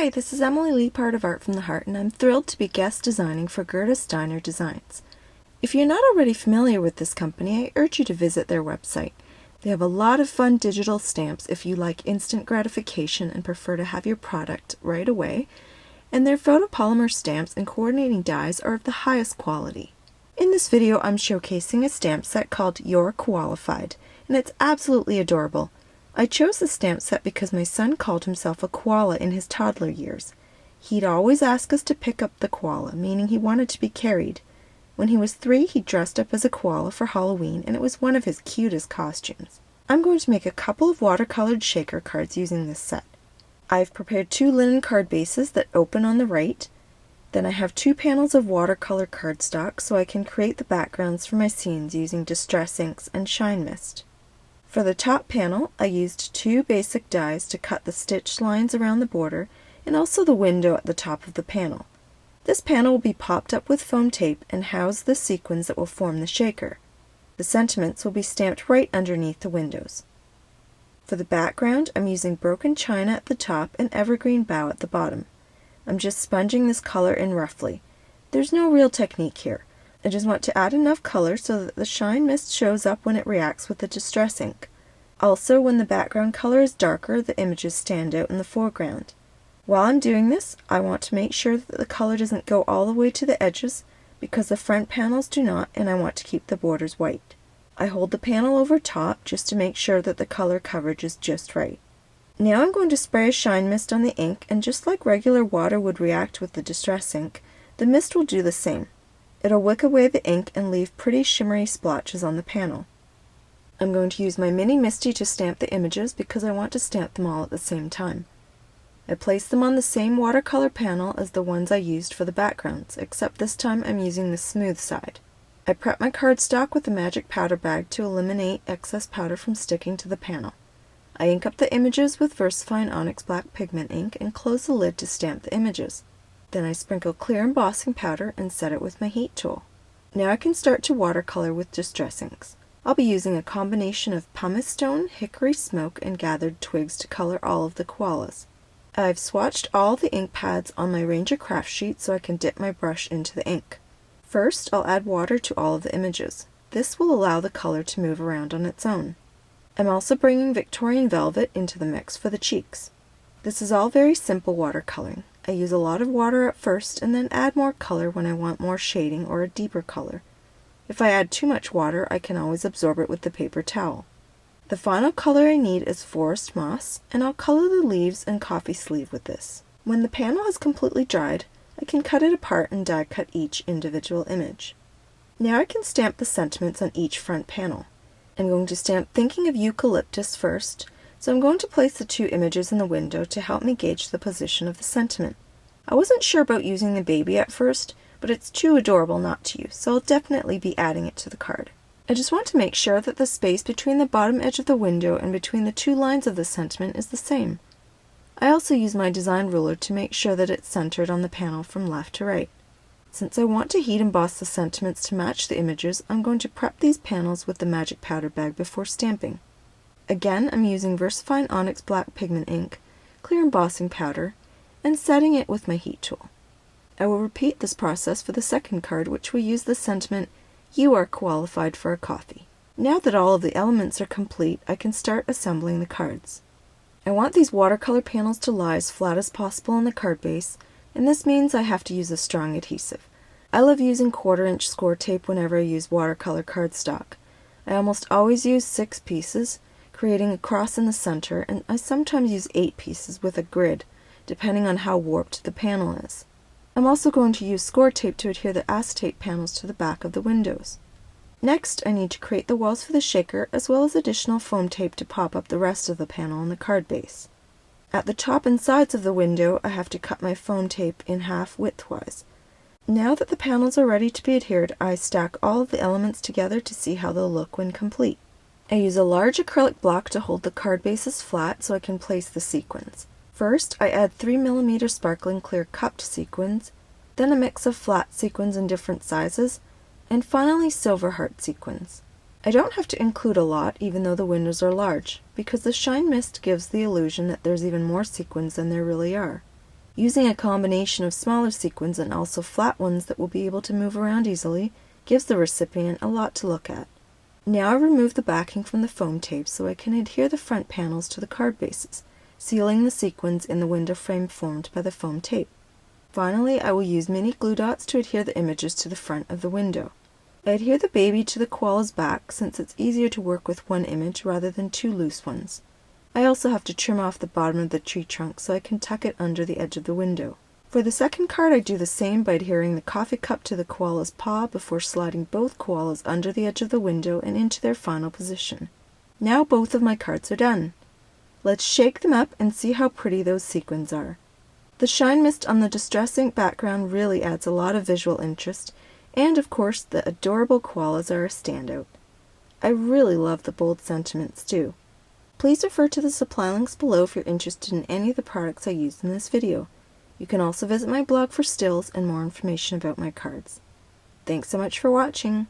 Hi, this is Emily Leiphart of Art from the Heart, and I'm thrilled to be guest designing for Gerda Steiner Designs. If you're not already familiar with this company, I urge you to visit their website. They have a lot of fun digital stamps if you like instant gratification and prefer to have your product right away, and their photopolymer stamps and coordinating dies are of the highest quality. In this video, I'm showcasing a stamp set called You're Koalafied, and it's absolutely adorable. I chose the stamp set because my son called himself a koala in his toddler years. He'd always ask us to pick up the koala, meaning he wanted to be carried. When he was 3, he dressed up as a koala for Halloween, and it was one of his cutest costumes. I'm going to make a couple of watercolored shaker cards using this set. I've prepared 2 linen card bases that open on the right. Then I have 2 panels of watercolor cardstock so I can create the backgrounds for my scenes using distress inks and shine mist. For the top panel, I used 2 basic dies to cut the stitched lines around the border and also the window at the top of the panel. This panel will be popped up with foam tape and house the sequins that will form the shaker. The sentiments will be stamped right underneath the windows. For the background, I'm using broken china at the top and evergreen bough at the bottom. I'm just sponging this color in roughly. There's no real technique here. I just want to add enough color so that the shine mist shows up when it reacts with the distress ink. Also, when the background color is darker, the images stand out in the foreground. While I'm doing this, I want to make sure that the color doesn't go all the way to the edges because the front panels do not, and I want to keep the borders white. I hold the panel over top just to make sure that the color coverage is just right. Now I'm going to spray a shine mist on the ink, and just like regular water would react with the distress ink, the mist will do the same. It'll wick away the ink and leave pretty shimmery splotches on the panel. I'm going to use my mini Misty to stamp the images because I want to stamp them all at the same time. I place them on the same watercolor panel as the ones I used for the backgrounds, except this time I'm using the smooth side. I prep my cardstock with a magic powder bag to eliminate excess powder from sticking to the panel. I ink up the images with VersaFine Onyx Black Pigment ink and close the lid to stamp the images. Then I sprinkle clear embossing powder and set it with my heat tool. Now I can start to watercolor with distress inks. I'll be using a combination of pumice stone, hickory smoke, and gathered twigs to color all of the koalas. I've swatched all the ink pads on my Ranger craft sheet so I can dip my brush into the ink. First, I'll add water to all of the images. This will allow the color to move around on its own. I'm also bringing Victorian Velvet into the mix for the cheeks. This is all very simple watercoloring. I use a lot of water at first and then add more color when I want more shading or a deeper color. If I add too much water, I can always absorb it with the paper towel. The final color I need is Forest Moss, and I'll color the leaves and coffee sleeve with this. When the panel has completely dried, I can cut it apart and die cut each individual image. Now I can stamp the sentiments on each front panel. I'm going to stamp Thinking of Eucalyptus first, so I'm going to place the 2 images in the window to help me gauge the position of the sentiment. I wasn't sure about using the baby at first, but it's too adorable not to use, so I'll definitely be adding it to the card. I just want to make sure that the space between the bottom edge of the window and between the 2 lines of the sentiment is the same. I also use my design ruler to make sure that it's centered on the panel from left to right. Since I want to heat emboss the sentiments to match the images, I'm going to prep these panels with the magic powder bag before stamping. Again, I'm using VersaFine Onyx Black Pigment ink, clear embossing powder, and setting it with my heat tool. I will repeat this process for the second card, which will use the sentiment, You Are Koalafied for a Coffee. Now that all of the elements are complete, I can start assembling the cards. I want these watercolor panels to lie as flat as possible on the card base, and this means I have to use a strong adhesive. I love using 1/4-inch score tape whenever I use watercolor cardstock. I almost always use 6 pieces, creating a cross in the center, and I sometimes use 8 pieces with a grid, depending on how warped the panel is. I'm also going to use score tape to adhere the acetate panels to the back of the windows. Next, I need to create the walls for the shaker, as well as additional foam tape to pop up the rest of the panel on the card base. At the top and sides of the window, I have to cut my foam tape in half widthwise. Now that the panels are ready to be adhered, I stack all of the elements together to see how they'll look when complete. I use a large acrylic block to hold the card bases flat so I can place the sequins. First, I add 3mm sparkling clear cupped sequins, then a mix of flat sequins in different sizes, and finally silver heart sequins. I don't have to include a lot, even though the windows are large, because the shine mist gives the illusion that there's even more sequins than there really are. Using a combination of smaller sequins and also flat ones that will be able to move around easily gives the recipient a lot to look at. Now I remove the backing from the foam tape so I can adhere the front panels to the card bases, sealing the sequins in the window frame formed by the foam tape. Finally, I will use mini glue dots to adhere the images to the front of the window. I adhere the baby to the koala's back since it's easier to work with one image rather than two loose ones. I also have to trim off the bottom of the tree trunk so I can tuck it under the edge of the window. For the second card, I do the same by adhering the coffee cup to the koala's paw before sliding both koalas under the edge of the window and into their final position. Now both of my cards are done. Let's shake them up and see how pretty those sequins are. The shine mist on the Distress Ink background really adds a lot of visual interest, and of course the adorable koalas are a standout. I really love the bold sentiments too. Please refer to the supply links below if you're interested in any of the products I used in this video. You can also visit my blog for stills and more information about my cards. Thanks so much for watching!